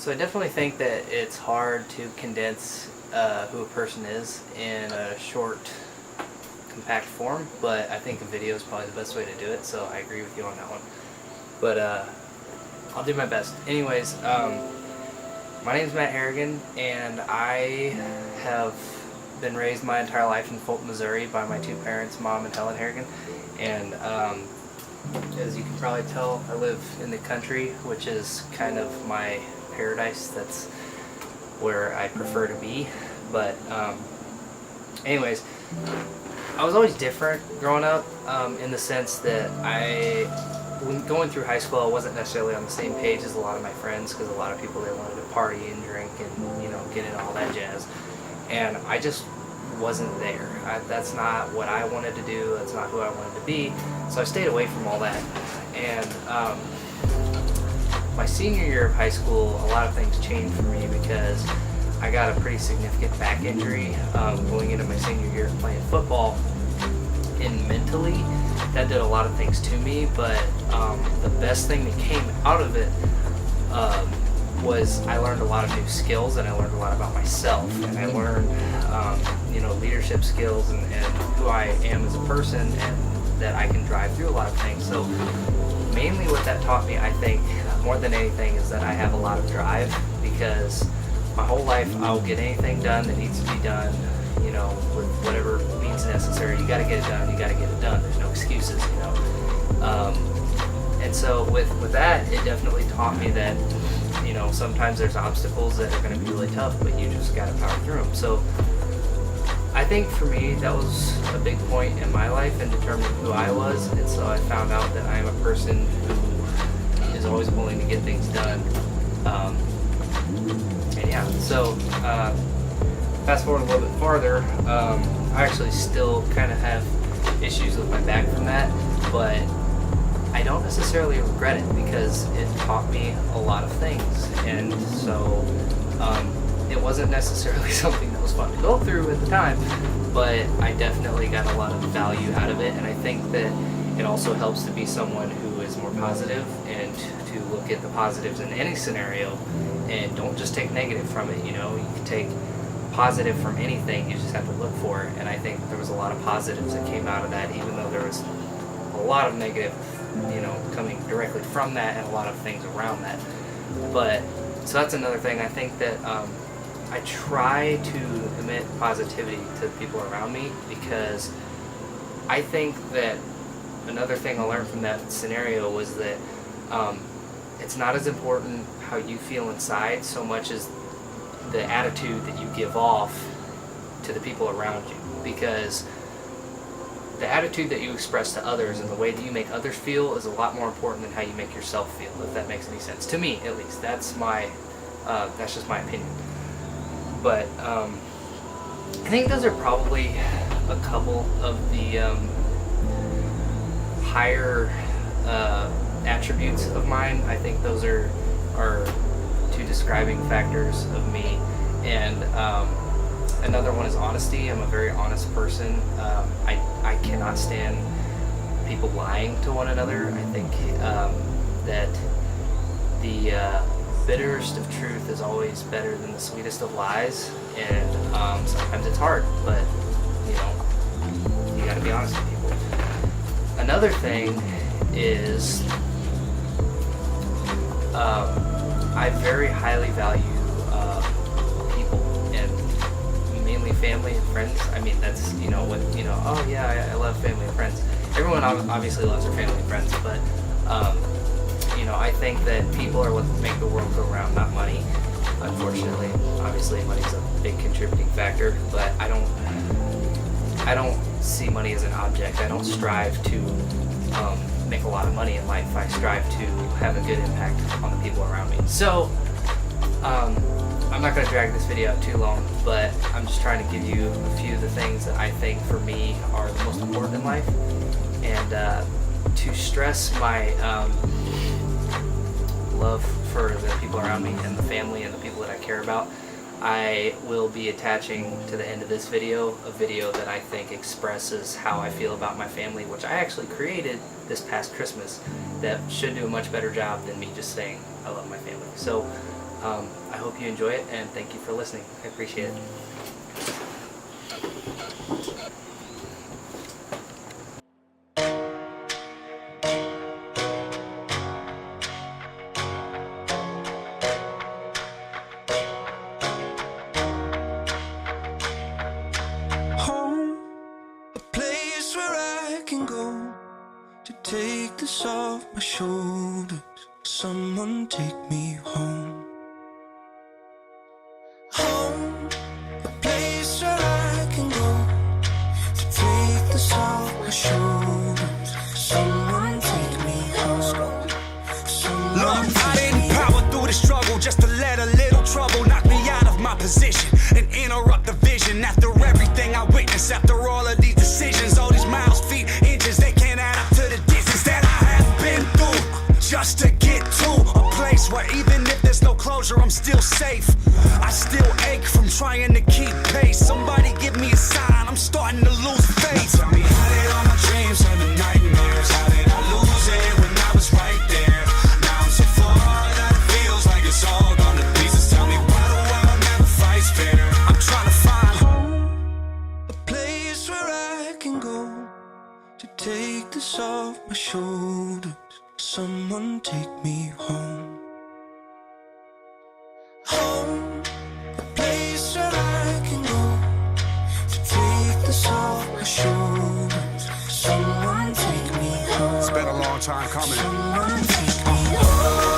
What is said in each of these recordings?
So I definitely think that it's hard to condense who a person is in a short, compact form, but I think a video is probably the best way to do it, so I agree with you on that one. But I'll do my best. Anyways, my name is Matt Harrigan, and I have been raised my entire life in Fulton, Missouri by my two parents, Mom and Helen Harrigan, and as you can probably tell, I live in the country, which is kind of my paradise. That's where I prefer to be. But anyways, I was always different growing up, in the sense that when going through high school, I wasn't necessarily on the same page as a lot of my friends, because a lot of people, they wanted to party and drink and, you know, get into all that jazz, and I just wasn't there. That's not what I wanted to do. That's not who I wanted to be. So I stayed away from all that. And my senior year of high school, a lot of things changed for me because I got a pretty significant back injury going into my senior year playing football. And mentally, that did a lot of things to me. But the best thing that came out of it was I learned a lot of new skills, and I learned a lot about myself, and I learned leadership skills and who I am as a person, and that I can drive through a lot of things. So mainly what that taught me, I think, more than anything, is that I have a lot of drive, because my whole life I'll get anything done that needs to be done, you know, with whatever means necessary. You got to get it done. You got to get it done. There's no excuses, you know. And so with that, it definitely taught me that, you know, sometimes there's obstacles that are going to be really tough, but you just got to power through them. So I think for me, that was a big point in my life in determining who I was. And so I found out that I am a person who is always willing to get things done. And yeah, so fast forward a little bit farther, I actually still kind of have issues with my back from that, but I don't necessarily regret it because it taught me a lot of things. And so it wasn't necessarily something that was fun to go through at the time, but I definitely got a lot of value out of it. And I think that it also helps to be someone who is more positive and to look at the positives in any scenario, and don't just take negative from it. You know, you can take positive from anything, you just have to look for it. And I think there was a lot of positives that came out of that, even though there was a lot of negative, you know, coming directly from that, and a lot of things around that. But so that's another thing. I think that I try to emit positivity to the people around me, because I think that another thing I learned from that scenario was that it's not as important how you feel inside so much as the attitude that you give off to the people around you, because the attitude that you express to others and the way that you make others feel is a lot more important than how you make yourself feel, if that makes any sense. To me, at least. That's just my opinion. But I think those are probably a couple of the higher attributes of mine. I think those are two describing factors of me. And another one is honesty. I'm a very honest person. I cannot stand people lying to one another. I think that the bitterest of truth is always better than the sweetest of lies. And sometimes it's hard, but you know, you gotta be honest with people. Another thing is I very highly value people, and mainly family and friends. I mean, that's, you know, what, you know, oh yeah, I love family and friends. Everyone obviously loves their family and friends, but you know, I think that people are what make the world go round, not money. Unfortunately, obviously money's a big contributing factor, but I don't see money as an object. I don't strive to make a lot of money in life. I strive to have a good impact on the people around me. So I'm not going to drag this video out too long, but I'm just trying to give you a few of the things that I think for me are the most important in life, and to stress my love for the people around me and the family and the people that I care about. I will be attaching to the end of this video a video that I think expresses how I feel about my family, which I actually created this past Christmas, that should do a much better job than me just saying I love my family. So I hope you enjoy it, and thank you for listening. I appreciate it. Home, a place where I can go to take this off my shoulders. Someone take me home. Home, a place where I can go to take this off my shoulders. Someone take me home. Someone I didn't power through the struggle just to let a little trouble knock me out of my position and interrupt the vision. After everything I witnessed, after all of these decisions, all these miles, feet, inches, they can't add up to the distance that I have been through just to get to a place where even if there's no closure, I'm still safe. I still ache from trying to keep pace. Somebody give me a sign, I'm starting to lose faith. Tell me, how did all my dreams turn to nightmares? How did I lose it when I was right there? Now I'm so far that it feels like it's all gone to pieces. Tell me, why the world never fights fair? I'm trying to find home, a place where I can go to take this off my shoulders. Someone take me home. Home, a place where I can go to take this off my shoulders. Someone take me home. It's been a long time coming. Someone take me home.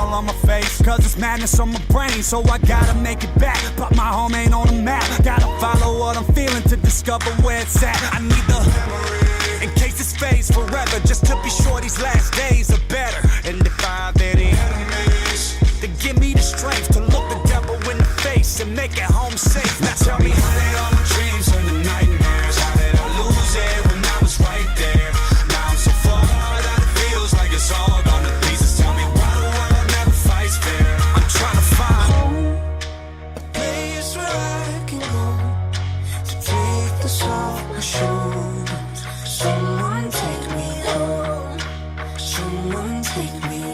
On my face, cause it's madness on my brain, so I gotta make it back, but my home ain't on the map. Gotta follow what I'm feeling to discover where it's at. I need the memory in case this fades forever, just to be sure these last days are better. And if I have any enemies, then give me the strength to look the devil in the face and make it home safe. Now tell me, how did all my dreams turn to nightmares? How did I lose it when I was right there? Now I'm so far that it feels like it's all gone to pieces. Tell me, why the world never fights fair? I'm trying to find home, a place where I can go to take this off my shoulders. Someone take me home. Someone take me.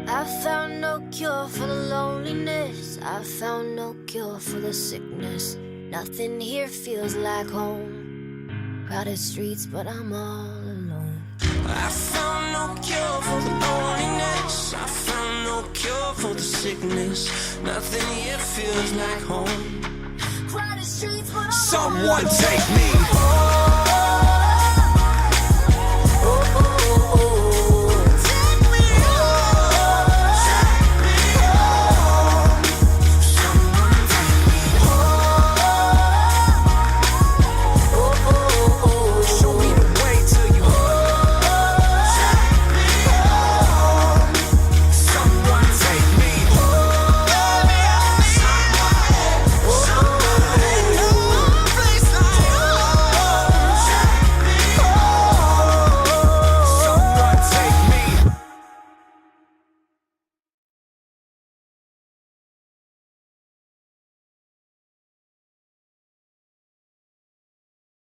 I found no cure for the loneliness. I found no cure for the sickness. Nothing here feels like home. Crowded streets, but I'm all alone. I found no cure for the loneliness. I found no cure for the sickness. Nothing here feels like home. Crowded streets, but I'm someone all take alone. me home.